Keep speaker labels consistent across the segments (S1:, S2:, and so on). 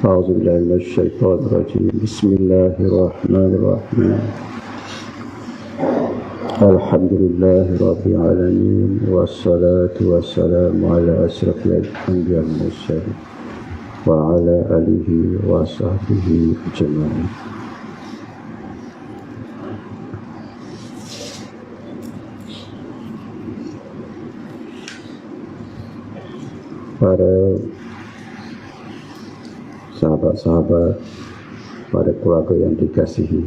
S1: أعوذ بالله من الشيطان الرجيم. بسم الله الرحمن الرحيم. الحمد لله رب العالمين، والصلاة والسلام على أشرف الأنبياء والمرسلين وعلى آله وصحبه أجمعين. Para sahabat-sahabat, pada keluarga yang dikasihi,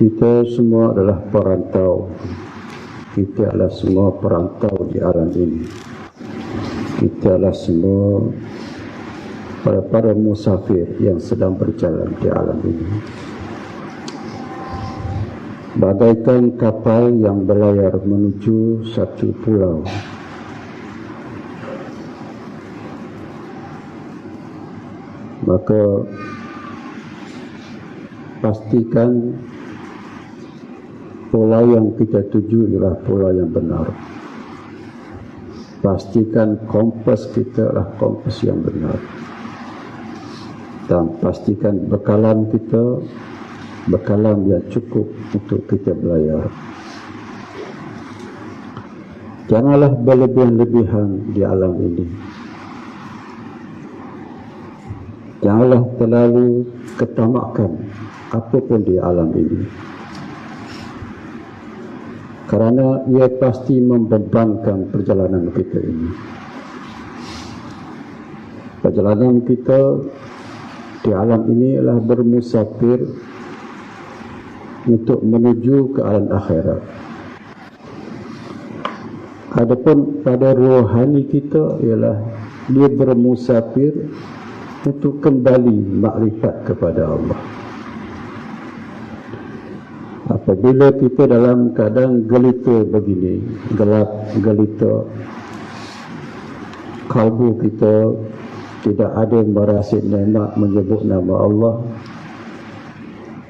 S1: kita semua adalah perantau. Kita adalah semua perantau di alam ini. Kita adalah semua para musafir yang sedang berjalan di alam ini. Bagaikan kapal yang berlayar menuju satu pulau. Maka pastikan pulau yang kita tuju ialah pulau yang benar. Pastikan kompas kita adalah kompas yang benar. Dan pastikan bekalan kita bekalan yang cukup untuk kita berlayar. Janganlah berlebihan-lebihan di alam ini. Janganlah terlalu ketamakan apapun di alam ini, kerana ia pasti membebankan perjalanan kita ini. Perjalanan kita di alam ini adalah bermusafir untuk menuju ke alam akhirat. Adapun pada rohani kita ialah dia bermusafir untuk kembali makrifat kepada Allah. Apabila kita dalam keadaan gelita begini, gelap gelita, kalbu kita tidak ada merasa nikmat menyebut nama Allah,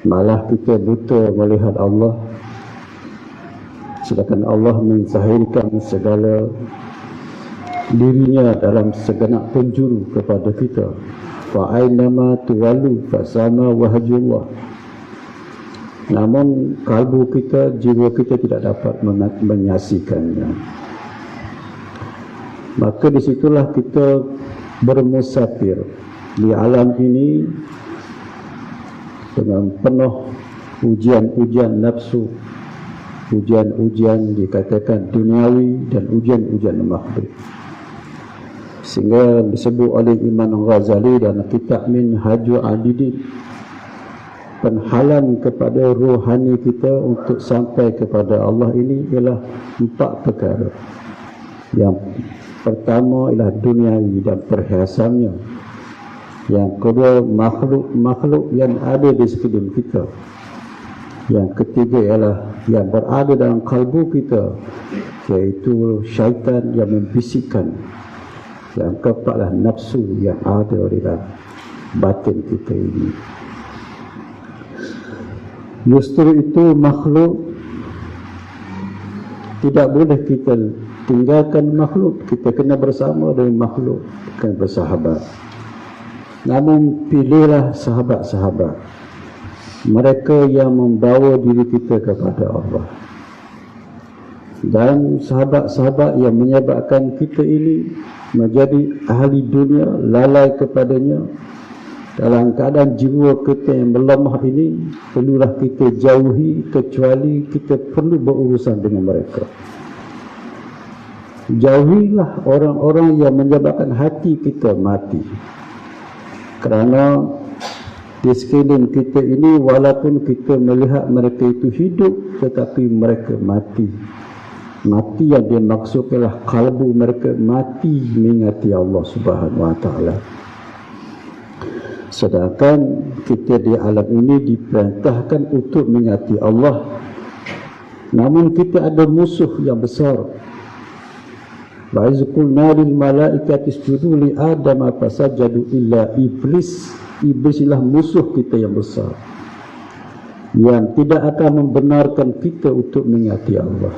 S1: malah kita buta melihat Allah, sedangkan Allah menzahirkan segala dirinya dalam segenap penjuru kepada kita. Fa ainama tuwallu fasama wajhullah. Namun kalbu kita, jiwa kita tidak dapat menyaksikannya. Maka disitulah kita bermusafir di alam ini dengan penuh ujian-ujian nafsu, ujian-ujian dikatakan duniawi dan ujian-ujian makhluk. Sehingga disebut oleh Imam Ghazali dalam kitab Minhajul Abidin, penhalang kepada rohani kita untuk sampai kepada Allah ini ialah 4 perkara. Yang pertama ialah duniawi dan perhiasannya. Yang kedua, makhluk-makhluk yang ada di sekeliling kita. Yang ketiga ialah yang berada dalam kalbu kita, iaitu syaitan yang membisikkan. Yang keempat adalah nafsu yang ada di dalam batin kita ini. Justru itu makhluk tidak boleh kita tinggalkan makhluk. Kita kena bersama dengan makhluk, kena bersahabat. Namun pilihlah sahabat-sahabat, mereka yang membawa diri kita kepada Allah. Dan sahabat-sahabat yang menyebabkan kita ini menjadi ahli dunia, lalai kepadanya. Dalam keadaan jiwa kita yang melemah ini, perlulah kita jauhi, kecuali kita perlu berurusan dengan mereka. Jauhilah orang-orang yang menyebabkan hati kita mati. Kerana di sekeliling kita ini, walaupun kita melihat mereka itu hidup, tetapi mereka mati. Mati yang dimaksudkan adalah kalbu mereka mati mengingati Allah Subhanahu Wa Taala. Sedangkan kita di alam ini diperintahkan untuk mengingati Allah. Namun kita ada musuh yang besar. Wa iz qulna lil malaikati isjudu li Adam fasajadu illa iblis. Iblis ialah musuh kita yang besar, yang tidak akan membenarkan kita untuk mengingati Allah.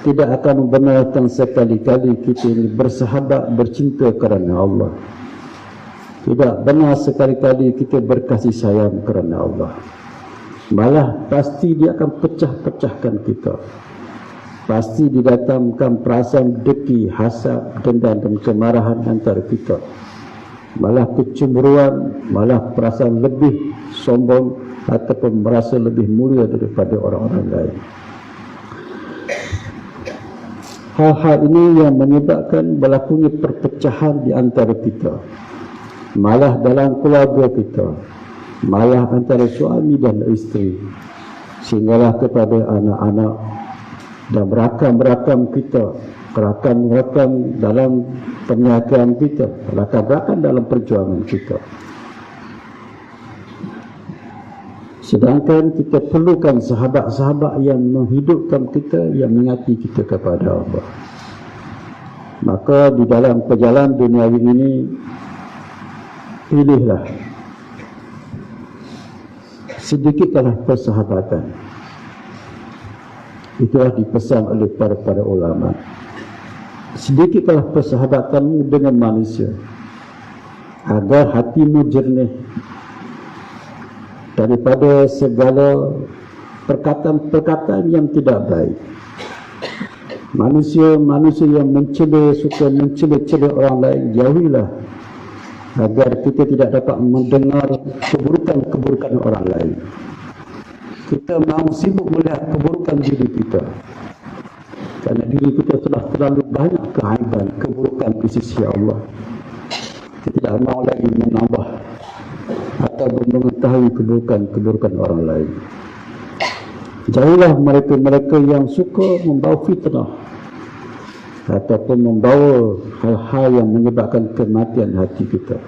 S1: tidak akan membenarkan sekali-kali kita ini bersahabat, bercinta kerana Allah. Tidak benar sekali-kali kita berkasih sayang kerana Allah. Malah pasti dia akan pecah-pecahkan kita. Pasti didatangkan perasaan deki, hasad, dendam dan kemarahan antara kita. Malah kecemburuan, malah perasaan lebih sombong ataupun merasa lebih mulia daripada orang-orang lain. Hal-hal ini yang menyebabkan berlakunya perpecahan di antara kita. Malah dalam keluarga kita, malah antara suami dan isteri, sehinggalah kepada anak-anak dan berakam-berakam kita, berakam-berakam dalam perniagaan kita, berakam-berakam dalam perjuangan kita. Sedangkan kita perlukan sahabat-sahabat yang menghidupkan kita, yang mengingati kita kepada Allah. Maka di dalam perjalanan duniawi ini, pilihlah sedikitlah persahabatan. Itulah dipesan oleh para ulama. Sedikitlah persahabatanmu dengan manusia, agar hatimu jernih daripada segala perkataan-perkataan yang tidak baik. Manusia yang suka mencela orang lain, jauhilah, agar kita tidak dapat mendengar keburukan-keburukan orang lain. Kita mahu sibuk melihat keburukan diri kita, kerana diri kita telah terlalu banyak keaiban, keburukan di sisi Allah. Kita tidak mahu lagi menambah atau mengetahui keburukan-keburukan orang lain. Jauhilah mereka-mereka yang suka membawa fitnah ataupun membawa hal-hal yang menyebabkan kematian hati kita.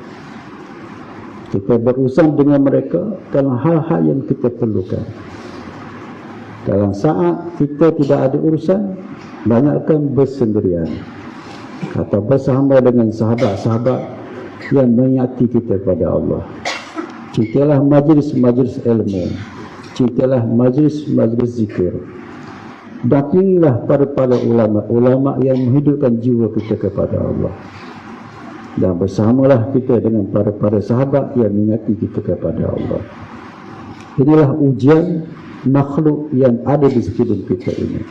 S1: Kita berurusan dengan mereka dalam hal-hal yang kita perlukan. Dalam saat kita tidak ada urusan, banyakkan bersendirian atau bersama dengan sahabat-sahabat yang mengingati kita kepada Allah. Cintalah majlis-majlis ilmu, cintalah majlis-majlis zikir. Datangilah para ulama yang menghidupkan jiwa kita kepada Allah. Dan bersamalah kita dengan para sahabat yang mengingati kita kepada Allah. Inilah ujian makhluk yang ada di sekeliling kita ini.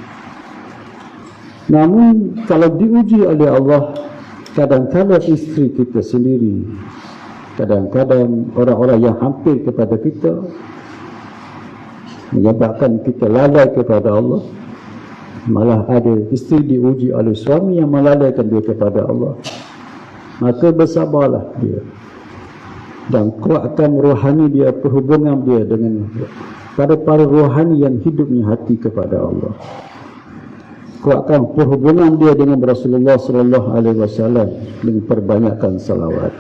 S1: Namun kalau diuji oleh Allah, kadang-kadang isteri kita sendiri, kadang-kadang orang-orang yang hampir kepada kita, menyebabkan kita lalai kepada Allah. Malah ada isteri diuji oleh suami yang melalaikan dia kepada Allah. Maka bersabarlah dia dan kuatkan rohani dia, perhubungan dia dengan para rohani yang hidupnya hati kepada Allah. Kuatkan perhubungan dia dengan Rasulullah sallallahu alaihi wasallam dengan perbanyakkan salawat,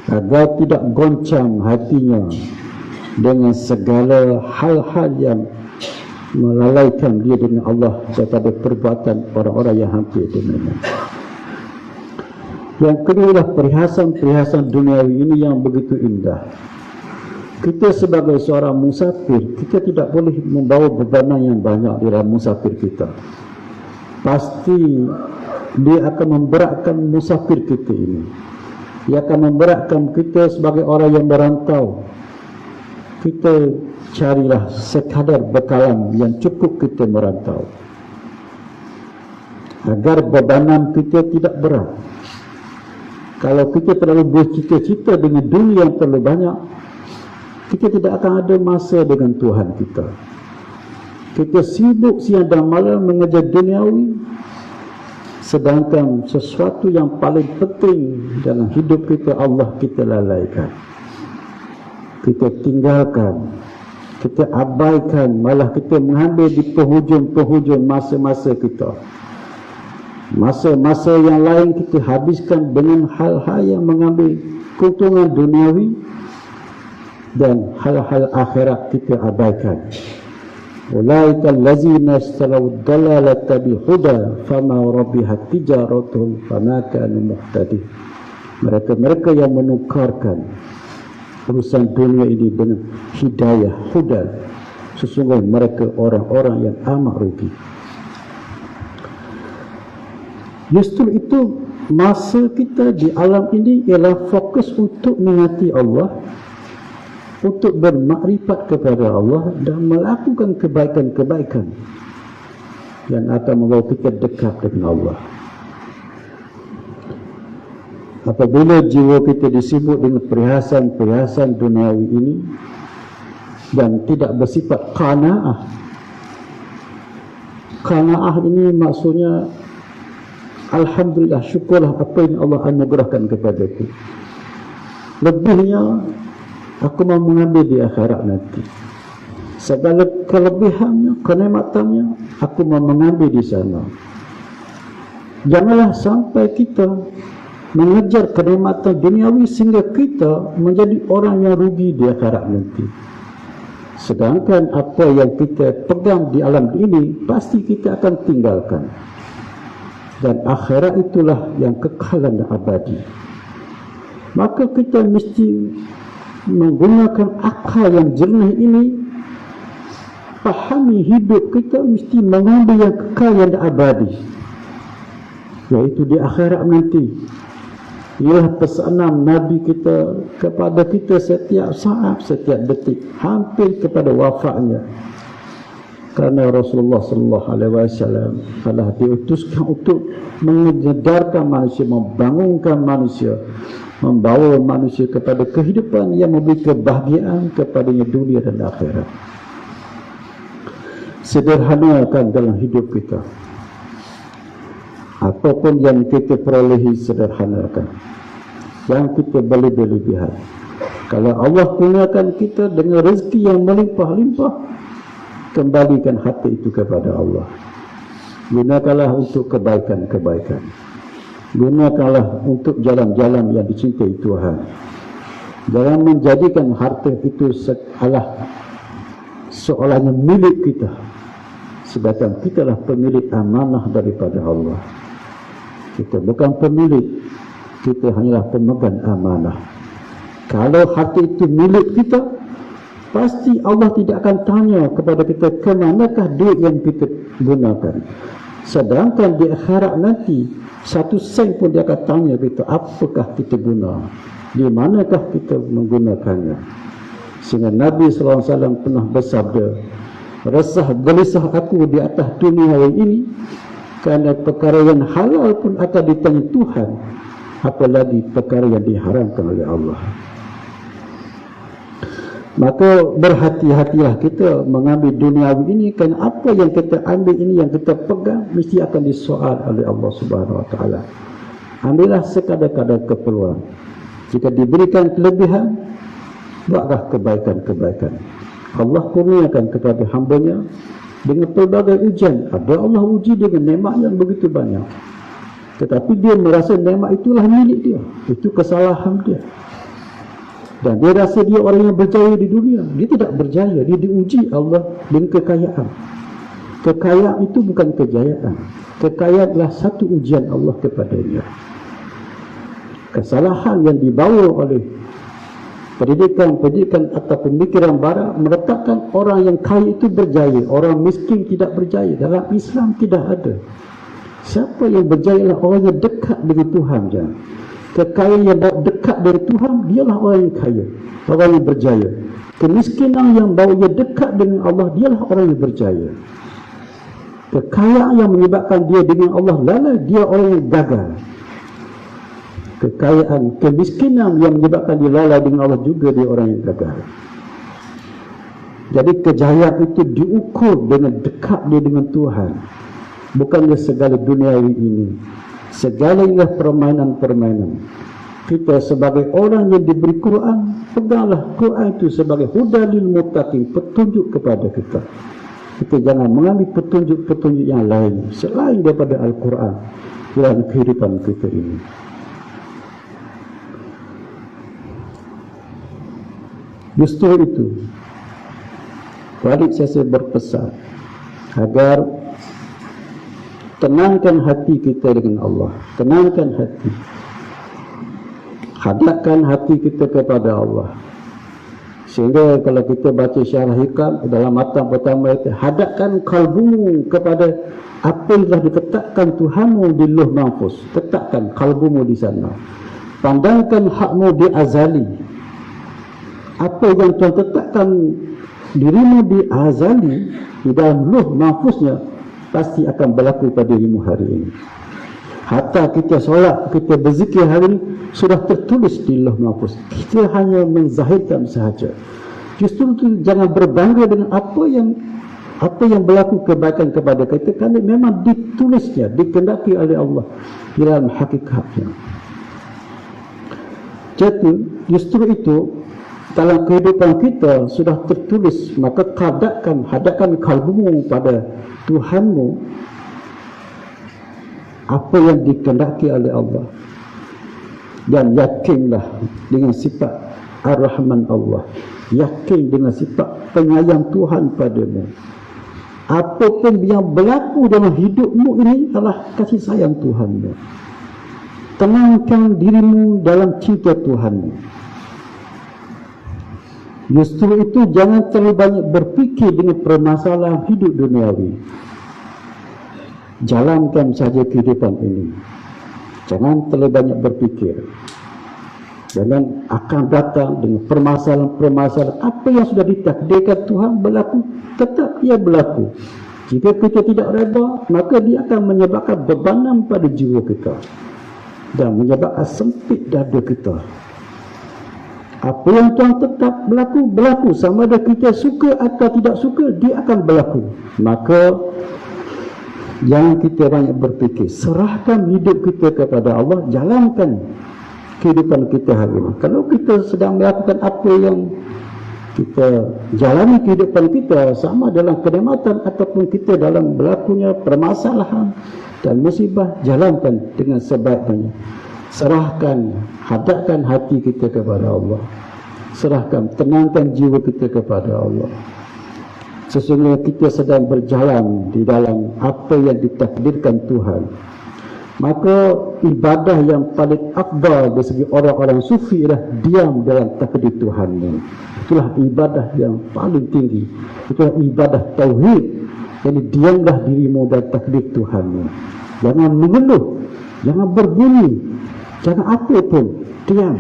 S1: agar tidak goncang hatinya dengan segala hal-hal yang melalaikan dia dengan Allah daripada perbuatan orang-orang yang hampir dengannya. Yang kedua adalah perhiasan-perhiasan duniawi ini yang begitu indah. Kita sebagai seorang musafir, kita tidak boleh membawa bebanan yang banyak di dalam musafir kita. Pasti dia akan memberatkan musafir kita ini. Dia akan memberatkan kita sebagai orang yang merantau. Kita carilah sekadar bekalan yang cukup kita merantau, agar bebanan kita tidak berat. Kalau kita terlalu bercita-cita dengan dunia yang terlalu banyak, kita tidak akan ada masa dengan Tuhan kita. Kita sibuk siang dan malam mengejar duniawi, sedangkan sesuatu yang paling penting dalam hidup kita, Allah, kita lalaikan, kita tinggalkan, kita abaikan, malah kita mengambil di penghujung-penghujung masa-masa kita. Masa-masa yang lain kita habiskan dengan hal-hal yang mengambil keuntungan duniawi, dan hal-hal akhirat kita abaikan. Ulaika allazina ishtaraw ad-dalalata bil-huda fama rabihat tijaratuhum fama kanu muhtadin. Mereka yang menukarkan urusan dunia ini dengan hidayah, huda, sesungguhnya mereka orang-orang yang amat rugi. Justru itu masa kita di alam ini ialah fokus untuk mengingati Allah, untuk bermakrifat kepada Allah dan melakukan kebaikan-kebaikan yang akan membawa kita dekat dengan Allah. Apabila jiwa kita disibuk dengan perhiasan-perhiasan duniawi ini dan tidak bersifat qanaah. Qanaah ini maksudnya alhamdulillah, syukurlah apa yang Allah anugerahkan kepadaku. Lebihnya aku mau mengambil di akhirat nanti. Segala kelebihannya, kenikmatannya aku mau mengambil di sana. Janganlah sampai kita mengejar kenikmatan duniawi sehingga kita menjadi orang yang rugi di akhirat nanti. Sedangkan apa yang kita pegang di alam ini pasti kita akan tinggalkan. Dan akhirat itulah yang kekal dan abadi. Maka kita mesti menggunakan akal yang jernih ini. Fahami hidup kita mesti mengambil yang kekal yang abadi, yaitu di akhirat nanti. Ialah pesanan Nabi kita kepada kita setiap saat, setiap detik, hampir kepada wafatnya. Kerana Rasulullah sallallahu alaihi wasallam telah diutuskan untuk mengedarkan manusia, membangunkan manusia, membawa manusia kepada kehidupan yang memberi kebahagiaan kepadanya dunia dan akhirat. Sederhanakan dalam hidup kita. Apapun yang kita perolehi, sederhanakan. Yang kita berlebihan. Kalau Allah gunakan kita dengan rezeki yang melimpah-limpah, kembalikan hati itu kepada Allah. Gunakanlah untuk kebaikan-kebaikan. Gunakanlah untuk jalan-jalan yang dicintai Tuhan. Jangan menjadikan harta itu seolahnya milik kita. Sedangkan kita lah pemilik amanah daripada Allah. Kita bukan pemilik, kita hanyalah pemegang amanah. Kalau harta itu milik kita, pasti Allah tidak akan tanya kepada kita ke manakah duit yang kita gunakan. Sedangkan di akhirat nanti, satu sen pun dia akan tanya kita, apakah kita guna, di manakah kita menggunakannya. Sehingga Nabi SAW pernah bersabda, resah gelisah aku di atas dunia ini, kerana perkara yang halal pun akan ditanya Tuhan, apalagi perkara yang diharamkan oleh Allah. Maka berhati-hatilah kita mengambil duniawi ini, kerana apa yang kita ambil ini, yang kita pegang, mesti akan disoal oleh Allah Subhanahu Wa Taala. Ambillah sekadar-kadar keperluan. Jika diberikan kelebihan, buatlah kebaikan-kebaikan. Allah kurniakan kepada hambanya dengan pelbagai ujian. Ada Allah uji dengan nikmat yang begitu banyak, tetapi dia merasa nikmat itulah milik dia. Itu kesalahan dia. Dan dia rasa dia orang yang berjaya di dunia. Dia tidak berjaya. Dia diuji Allah dengan kekayaan. Kekayaan itu bukan kejayaan. Kekayaan adalah satu ujian Allah kepadanya. Kesalahan yang dibawa oleh pendidikan atau pemikiran barat meletakkan orang yang kaya itu berjaya, orang miskin tidak berjaya. Dalam Islam tidak ada. Siapa yang berjaya adalah orang yang dekat dengan Tuhan. Jangan. Kekayaan yang dekat dari Tuhan, dialah orang yang kaya, orang yang berjaya. Kemiskinan yang bawa dia dekat dengan Allah, dialah orang yang berjaya. Kekayaan yang menyebabkan dia dengan Allah lalai, dia orang yang gagal. Kekayaan, kemiskinan yang menyebabkan dia lalai dengan Allah juga, dia orang yang gagal. Jadi kejayaan itu diukur dengan dekat dia dengan Tuhan. Bukannya segala duniawi ini. Segala ialah permainan-permainan. Kita sebagai orang yang diberi Quran, peganglah Quran itu sebagai hudalil muttaqin, petunjuk kepada kita. Kita jangan mengambil petunjuk-petunjuk yang lain selain daripada Al-Quran dalam kehidupan kita ini. Justru itu, balik saya berpesan agar tenangkan hati kita dengan Allah. Tenangkan hati. Hadapkan hati kita kepada Allah. Sehingga kalau kita baca syarah hikam dalam matan pertama itu, hadapkan kalbumu kepada Apa yang telah ditetapkan Tuhanmu di Lauh Mahfuz, tetapkan kalbumu di sana. Pandangkan hakmu di azali. Apa yang Tuhan tetapkan dirimu di azali, di dalam Lauh Mahfuznya, pasti akan berlaku pada dirimu hari ini. Hatta kita solat, kita berzikir hari ini, sudah tertulis di Lauh Mahfuz. Kita hanya menzahirkan sahaja. Justru itu jangan berbangga dengan apa yang berlaku kebaikan kepada kita, kerana memang ditulisnya, dikehendaki oleh Allah di dalam hakikatnya. Jadi justru itu dalam kehidupan kita sudah tertulis, maka hadapkan kalbumu pada Tuhanmu, apa yang dikehendaki oleh Allah, dan yakinlah dengan sifat Ar-Rahman Allah, yakin dengan sifat penyayang Tuhan padamu. Apapun yang berlaku dalam hidupmu ini adalah kasih sayang Tuhanmu. Tenangkan dirimu dalam cinta Tuhanmu. Justru itu jangan terlalu banyak berfikir dengan permasalahan hidup duniawi. Jalankan saja kehidupan ini. Jangan terlalu banyak berfikir. Jangan akan datang dengan permasalahan apa yang sudah ditakdirkan Tuhan berlaku, tetap ia berlaku. Jika kita tidak reda, maka dia akan menyebabkan bebanan pada jiwa kita dan menyebabkan sempit dada kita. Apa yang Tuhan tetap berlaku. Sama ada kita suka atau tidak suka, dia akan berlaku. Maka jangan kita banyak berfikir. Serahkan hidup kita kepada Allah. Jalankan kehidupan kita hari ini. Kalau kita sedang melakukan apa yang kita jalani kehidupan kita, sama dalam kenikmatan ataupun kita dalam berlakunya permasalahan dan musibah, jalankan dengan sebaik-baiknya. Serahkan, hadapkan hati kita kepada Allah. Serahkan, tenangkan jiwa kita kepada Allah. Sesungguhnya kita sedang berjalan di dalam apa yang ditakdirkan Tuhan. Maka ibadah yang paling afdal dari segi orang-orang sufi ialah diam dalam takdir Tuhanmu. Itulah ibadah yang paling tinggi. Itulah ibadah tauhid. Jadi diamlah dirimu dalam takdir Tuhanmu. Jangan mengeluh, jangan berbunyi, jangan apa pun, diam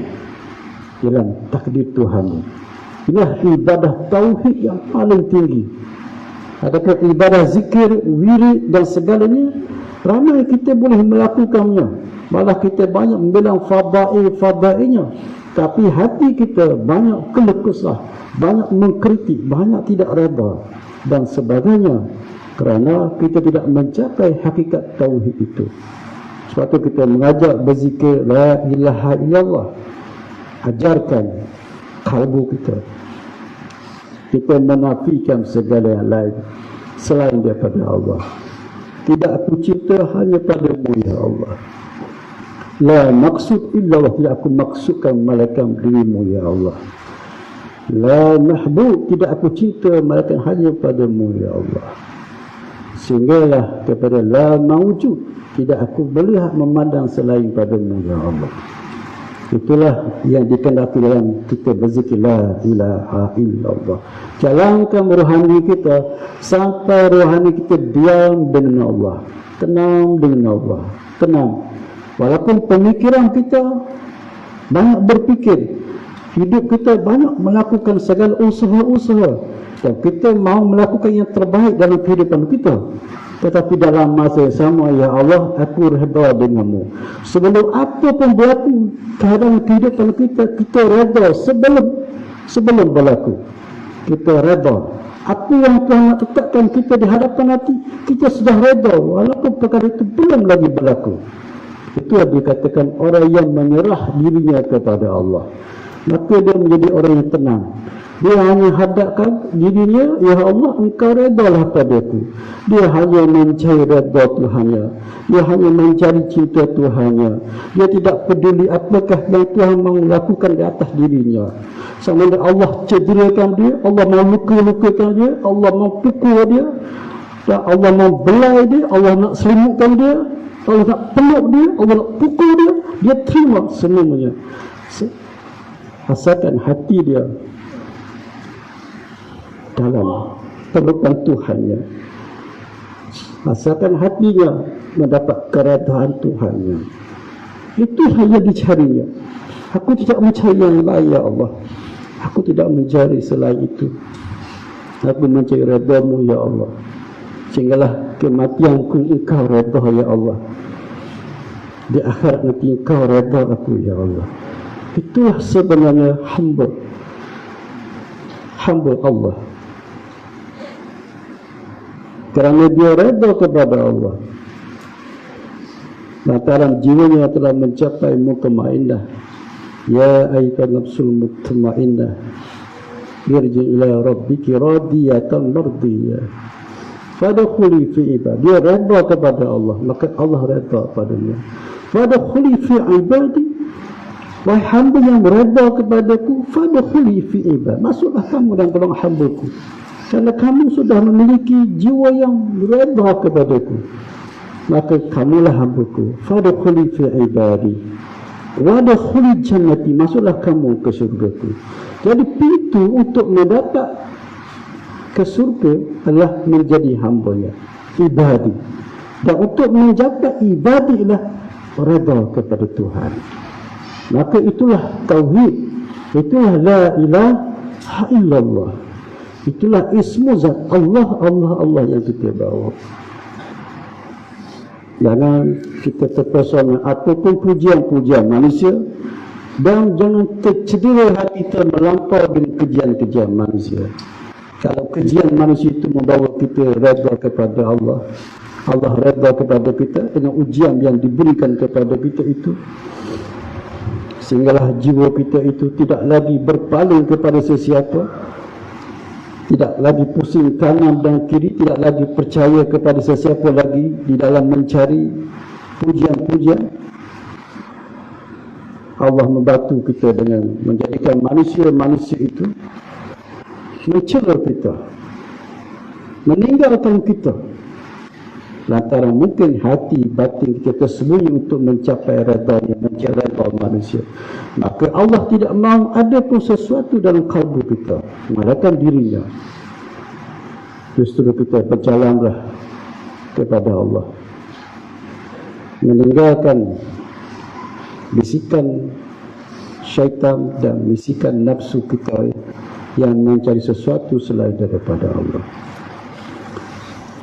S1: dalam takdir Tuhanmu. Inilah ibadah tauhid yang paling tinggi. Adakah ibadah zikir, wirid dan segalanya? Ramai kita boleh melakukannya, malah kita banyak membilang fadailnya, tapi hati kita banyak keluh kesah, banyak mengkritik, banyak tidak reda dan sebagainya, kerana kita tidak mencapai hakikat tauhid itu. Sebab itu kita mengajak berzikir la ilaha illallah. Ajarkan kalbu kita menafikan segala yang lain selain daripada Allah. Tidak aku cinta hanya padamu ya Allah. La maksud illallah, tidak aku maksudkan malaikat dirimu ya Allah. La mahbub, tidak aku cinta malaikat hanya padamu ya Allah. Sehinggalah kepada la mawjud, tidak aku melihat memandang selain padamu ya Allah. Itulah yang dikehendaki dalam kita berzikir la ilaha illallah. Jalankan rohani kita sampai rohani kita diam dengan Allah, tenang dengan Allah, tenang. Walaupun pemikiran kita banyak berfikir, hidup kita banyak melakukan segala usaha-usaha, dan kita mahu melakukan yang terbaik dalam kehidupan kita, tetapi dalam masa yang sama, ya Allah, aku reda denganmu. Sebelum apa pun berlaku keadaan kehidupan kita, kita reda sebelum berlaku. Kita reda. Apa yang Tuhan nak tetapkan kita di hadapan hati, kita sudah reda walaupun perkara itu belum lagi berlaku. Itu yang dikatakan orang yang menyerah dirinya kepada Allah, maka dia menjadi orang yang tenang. Dia hanya hadapkan dirinya, ya Allah, engkau redalah padaku. Dia hanya mencari reda Tuhannya, dia hanya mencari cinta Tuhannya. Dia tidak peduli apakah yang Tuhan mahu lakukan di atas dirinya. Sama ada Allah cederakan dia, Allah mahu luka-lukakan dia, Allah mahu pukul dia, dan Allah mahu belai dia, Allah nak selimutkan dia, Allah nak peluk dia, Allah nak pukul dia, dia terima semuanya. Asalkan hati dia dalam pelukan Tuhannya. asalkan hatinya mendapat keredaan Tuhannya. Itu hanya dicarinya. Aku tidak mencari yang lain, ya Allah. Aku tidak mencari selain itu. Aku mencari redha-Mu, ya Allah. Sehinggalah kematianku Engkau redha, ya Allah. Di akhirat nanti Engkau redha aku, ya Allah. Itulah sebenarnya hamba Allah. Kerana dia redha kepada Allah, lantaran jiwanya telah mencapai mutmainnah. Ya ayyuhan nafsul mutmainnah, irji ila rabbiki radiyatan mardiyah, fadkhuli fi ibadi. Dia redha kepada Allah, maka Allah redha padanya. Fadkhuli fi ibadi, wahai hamba yang redha kepadaku, fadkhuli fi ibadi, masuklah kamu dalam golongan hamba-Ku. Kerana kamu sudah memiliki jiwa yang redha kepadaku, maka kamulah hamba-Ku. Fadkhuli fi ibadi wadkhuli jannati, masuklah kamu ke syurga-Ku. Jadi pintu untuk mendapat ke surga adalah menjadi hamba-Nya, ibadi. Dan untuk mencapai ibadi adalah redha kepada Tuhan. Maka itulah tauhid, itulah la ilaha illallah, itulah ismu zat Allah, Allah yang kita bawa. Jangan kita terpesona apapun pujian-pujian manusia, dan jangan tercedera hati kita melampau dengan kejian-kejian manusia. Kalau kejian manusia itu membawa kita redha kepada Allah, Allah redha kepada kita dengan ujian yang diberikan kepada kita itu, sehinggalah jiwa kita itu tidak lagi berpaling kepada sesiapa, tidak lagi pusing kanan dan kiri, tidak lagi percaya kepada sesiapa lagi di dalam mencari pujian-pujian. Allah membantu kita dengan menjadikan manusia-manusia itu mencela kita, meninggalkan kita, lantaran mungkin hati batin kita tersembunyi untuk mencapai redha-Nya, mencari redha manusia. Maka Allah tidak mahu ada pun sesuatu dalam kalbu kita melainkan dirinya. Justru kita berjalanlah kepada Allah, meninggalkan bisikan syaitan dan bisikan nafsu kita yang mencari sesuatu selain daripada Allah.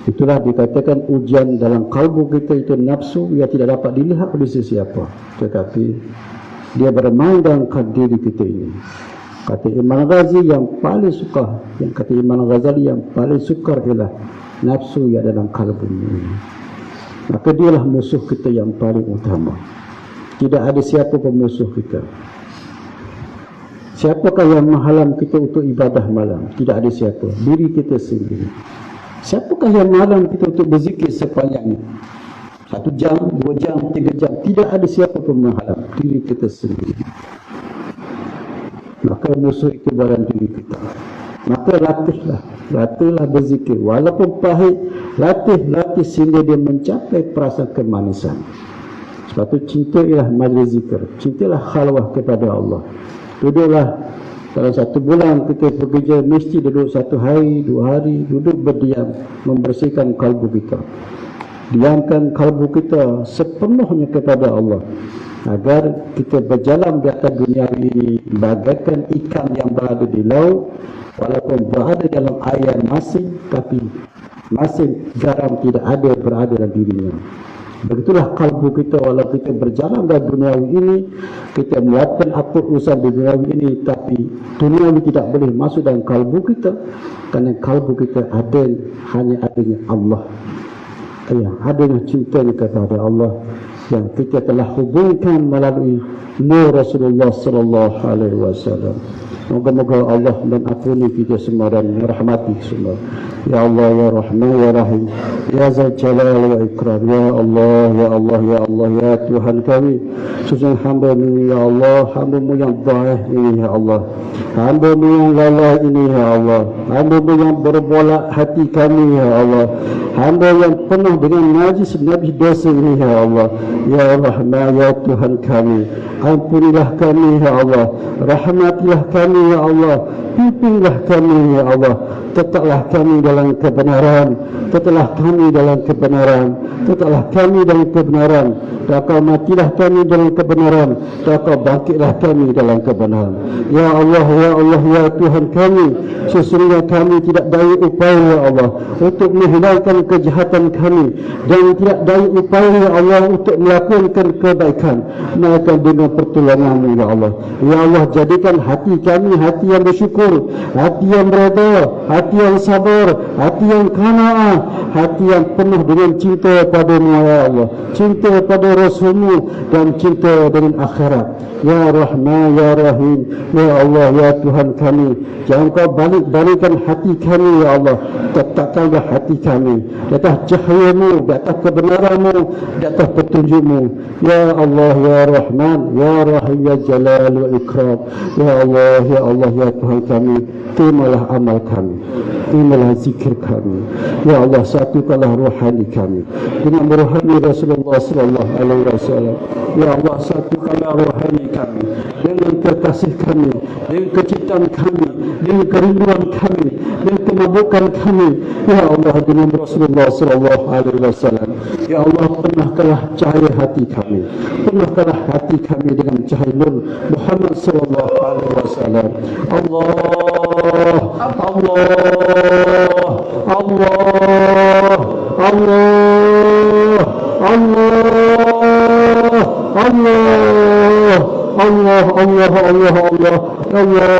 S1: Itulah dikatakan ujian dalam kalbu kita itu nafsu yang tidak dapat dilihat oleh sesiapa, tetapi dia bermain dalam diri kita ini. Kata Imam Ghazali yang paling suka, yang paling sukar ialah nafsu yang dalam kalbu ini. Maka dialah musuh kita yang paling utama. Tidak ada siapa pun musuh kita. Siapakah yang menghalang kita untuk ibadah malam? Tidak ada siapa. Diri kita sendiri. Siapakah yang menghalang kita untuk berzikir sepanjang 1 jam, 2 jam, 3 jam? Tidak ada siapa pun menghalang. Diri kita sendiri. Maka musuh itu dalam diri kita. Maka latihlah berzikir. Walaupun pahit, latih sehingga dia mencapai perasaan kemanisan. Sebab itu cinta ialah majlis zikir. Cintalah khalwah kepada Allah. Duduklah dalam 1 bulan kita bekerja, mesti duduk 1 hari, 2 hari, duduk berdiam, membersihkan kalbu kita. Diamkan kalbu kita sepenuhnya kepada Allah, agar kita berjalan di atas dunia ini bagaikan ikan yang berada di laut, walaupun berada dalam air masin, tapi masin garam tidak ada berada dalam dirinya. Begitulah kalbu kita, walau kita berjalan dalam dunia ini, kita melakukan apa urusan di dunia ini, tapi dunia ini tidak boleh masuk dalam kalbu kita, kerana kalbu kita ada hanya adanya Allah, yang adanya cintanya kepada Allah, yang kita telah hubungkan melalui nur Rasulullah sallallahu alaihi wasallam. Moga-moga Allah mengampuni kita semua dan merahmati semua. Ya Allah, ya Rahman, ya Rahim, ya Zal Jalal wa Ikram. Ya Allah, ya Allah, ya Allah, ya Tuhan kami, sesungguhnya hamba-Mu ya Allah, hamba-Mu yang dhaif ini ya Allah, hamba-Mu yang lalai ini ya Allah, hamba-Mu yang berbolak hati kami ya Allah, hamba yang penuh dengan najis dosa ini ya Allah. Ya Rahman, ya Tuhan kami, ampunilah kami ya Allah, rahmatilah kami ya Allah, pimpinlah kami ya Allah, Tetaplah kami dalam kebenaran, tetaplah kami dalam kebenaran, tetaplah kami dalam kebenaran. Dan kau matilah kami dalam kebenaran, dan kau bangkitlah kami dalam kebenaran. Ya Allah, ya Allah, ya Tuhan kami, sesungguhnya kami tidak daya upaya ya Allah untuk menghilangkan kejahatan kami, dan tidak daya upaya ya Allah untuk melakukan kebaikan, melainkan dengan pertolongan-Mu ya Allah. Ya Allah, jadikan hati kami hati yang bersyukur, hati yang bereda, hati yang sabar, hati yang qanaah, hati yang penuh dengan cinta padamu ya Allah, cinta pada Rasul-Mu dan cinta dengan akhirat. Ya Rahman, Ya Rahim, Ya Allah, Ya Tuhan kami, jangan kau balik-balikkan hati kami ya Allah. Tetapkanlah hati kami di atas cahaya-Mu, di atas kebenaran-Mu, di atas petunjuk-Mu. Ya Allah, Ya Rahman, Ya Rahim, Ya Jalal wa Ikram. Ya Allah, Ya Allah, Ya Tuhan kami, terimalah amal kami, terimalah zikir kami. Ya Allah, satukanlah rohani kami dengan rohani Rasulullah sallallahu alaihi wasallam. Ya Allah, satukanlah rohani kami dengan kekasih kami, dengan kecintaan kami, dengan kerinduan kami, dengan kemabukan kami. Ya Allah, dengan Rasulullah sallallahu alaihi wasallam. Ya Allah, penuhkanlah cahaya hati kami, penuhkanlah hati kami dengan cahaya nur Muhammad sallallahu alaihi wasallam. Allah, Allah, Allah, Allah, Allah, Allah, Allah, Allah, Allah, Allah, Allah,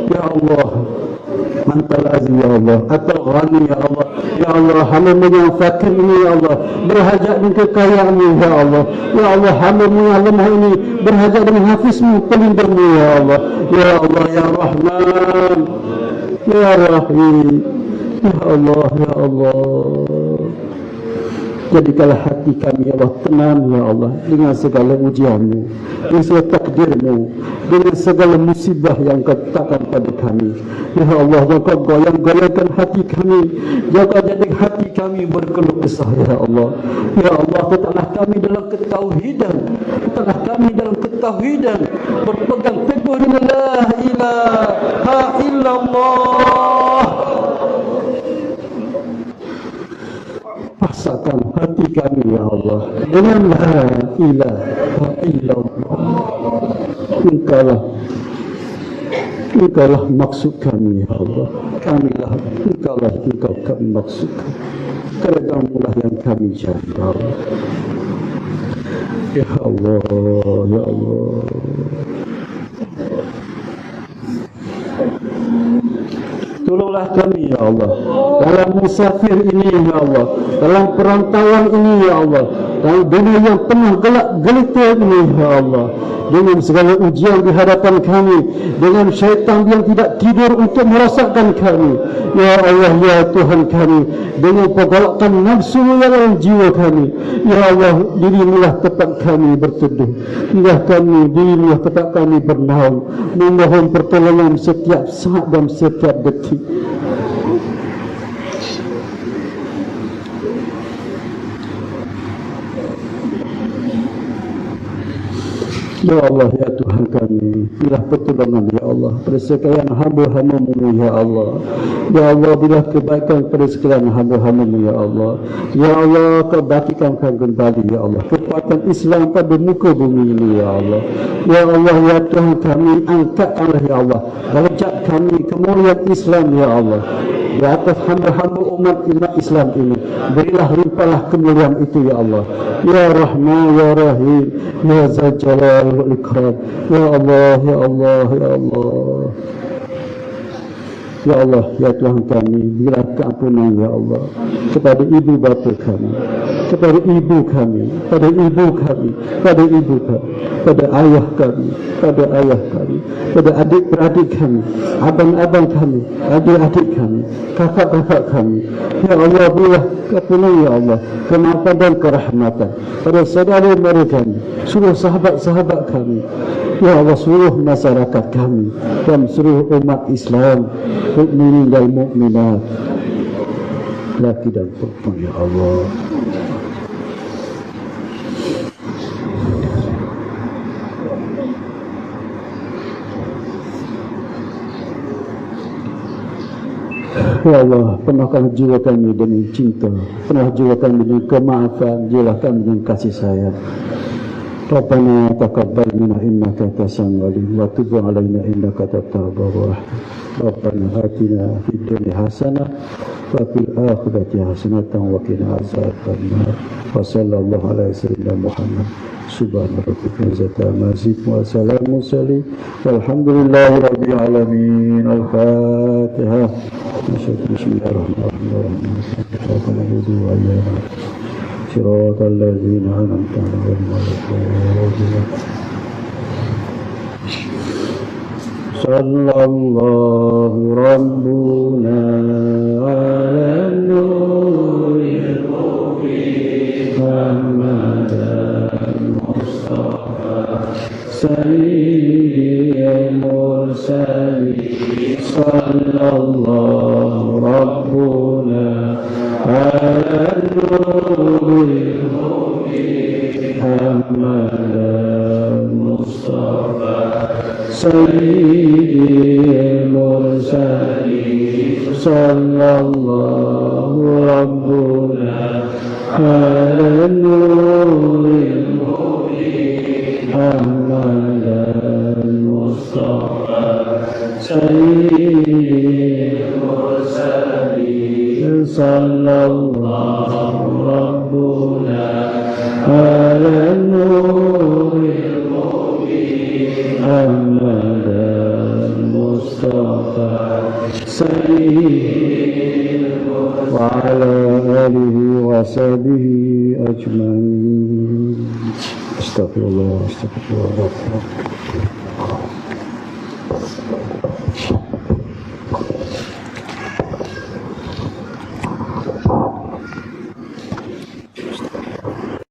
S1: Ya Allah, Antal Aziz ya Allah, Atal Ghani ya Allah. Ya Allah, hamba-Mu yang fakir ini ya Allah, berhajat dengan kekayaan-Mu ya Allah. Ya Allah, hamba-Mu yang lemah ini berhajat dengan hafiz-Mu, pelindung-Mu ya Allah. Ya Allah, Ya Rahman, Ya Rahim, Ya Allah, Ya Allah. Jadikanlah hati kami ya Allah tenang ya Allah dengan segala ujian-Mu, dengan segala takdir-Mu, dengan segala musibah yang Kau letakkan pada kami. Ya Allah, jangan Kau goyang-goyangkan hati kami, jangan Kau jadikan hati kami berkeluh kesah ya Allah. Ya Allah, tetaplah kami dalam ketauhidan, tetaplah kami dalam ketauhidan, berpegang teguh dengan la ilaha illallah. Paksakan hati kami ya Allah dengan la ilaha illallah. Engkaulah maksud kami ya Allah. Engkau kami maksudkan. Keredamulah yang kami cari ya Allah. Ya Allah, Ya Allah. Tolonglah kami ya Allah dalam musafir ini ya Allah, dalam perantauan ini ya Allah, dalam dunia yang penuh gelap gelita ini ya Allah, dengan segala ujian di hadapan kami, dengan syaitan yang tidak tidur untuk merosakkan kami. Ya Allah, Ya Tuhan kami, dengan pergolakan nafsu dalam jiwa kami. Ya Allah, dirimulah tempat kami berteduh, dirimulah tempat kami bernaung, memohon pertolongan setiap saat dan setiap detik. Ya Allah, Ya Tuhan kami, berilah pertolongan ya Allah pada sekalian hamba-hamba-Mu ya Allah. Ya Allah, berilah kebaikan pada sekalian hamba-hamba-Mu ya Allah. Ya Allah, Kau bangkitkan kembali ya Allah kekuatan Islam pada muka bumi ini ya Allah. Ya Allah, Ya Tuhan kami, angkatkanlah ya Allah darjat kami, kemuliaan Islam ya Allah di atas hamba-hamba umat Islam ini. Berilah limpahlah kemuliaan itu ya Allah. Ya Rahman, Ya Rahim, Ya Zal Jalal wal Ikram. Ya Allah, Ya Allah, Ya Allah. Ya Allah, Ya Tuhan kami, berilah keampunan ya Allah kepada ibu bapa kami, kepada ibu kami, pada ibu kami, pada ibu kami, pada ayah kami, pada ayah kami, pada adik-beradik kami, abang-abang kami, adik-adik kami, kakak-kakak kami. Ya Allah, berilah keampunan ya Allah, kemaafan dan kerahmatan pada saudara-saudara kami, seluruh sahabat-sahabat kami. Ya Allah, seluruh masyarakat kami dan seluruh umat Islam, mukminin dan mukminat, laki dan perempuan ya Allah. Ya Allah, penuhkan jiwa kami dengan cinta, penuh jiwa kami dengan kemaafan, jiwa kami dengan kasih sayang. Rabbana taqabbal minna innaka antas samiul alim wa tub 'alaina innaka antat tawwabur rahim. Rabbana atina fid dunya hasanah wa fil akhirati hasanatan wa qina azabannar. Wa sallallahu ala sayyidina Muhammad. Subhana rabbika rabbil izzati wa salamun mursalin walhamdulillahi rabbil alamin. Al-Fatihah. Bismillahirrahmanirrahim. صراط الذين أنعمت عليهم غير المغضوب عليهم. صلى الله ربنا على النور المبين محمد المصطفى سيد المرسلين. صلى الله ربنا على النور المبين محمد المصطفى سيد المرسلين. صلى الله ربنا على النور المبين محمد المصطفى سيد المرسلين. صلى الله ربنا على النور المبين محمد المصطفى سيد وعلى آله وصحبه أجمعين. استغفر الله.